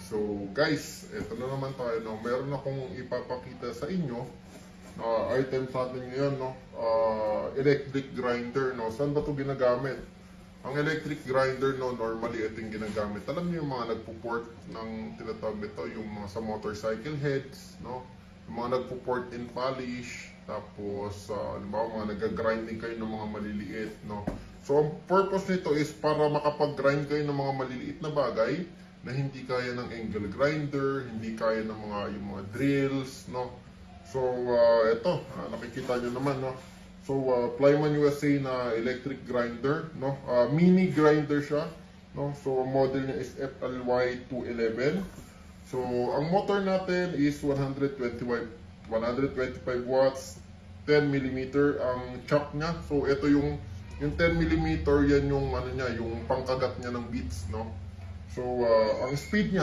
So guys, ito na naman tayo, no? Meron akong ipapakita sa inyo na item sa atin ngayon, no? Electric grinder, no? Saan ba ito ginagamit? Ang electric grinder, no, normally ito yung ginagamit. Alam niyo yung mga nagpo-port ng tinatawag ito, yung mga sa motorcycle heads, no? Yung mga nagpo-port and polish, tapos halimbawa mga nag-grinding kayo ng mga maliliit, no? So ang purpose nito is para makapag-grind kayo ng mga maliliit na bagay na hindi kaya ng angle grinder, hindi kaya ng yung mga drills, no? So ito, nakikita nyo naman, no? So Flyman USA na electric grinder, no? Mini grinder siya, no? So ang model niya is FLY 211. So ang motor natin is 125 watts, 10 mm ang chuck niya. So ito yung 10 mm, yan yung ano niya, yung pangkagat niya ng beats, no? So ang speed niya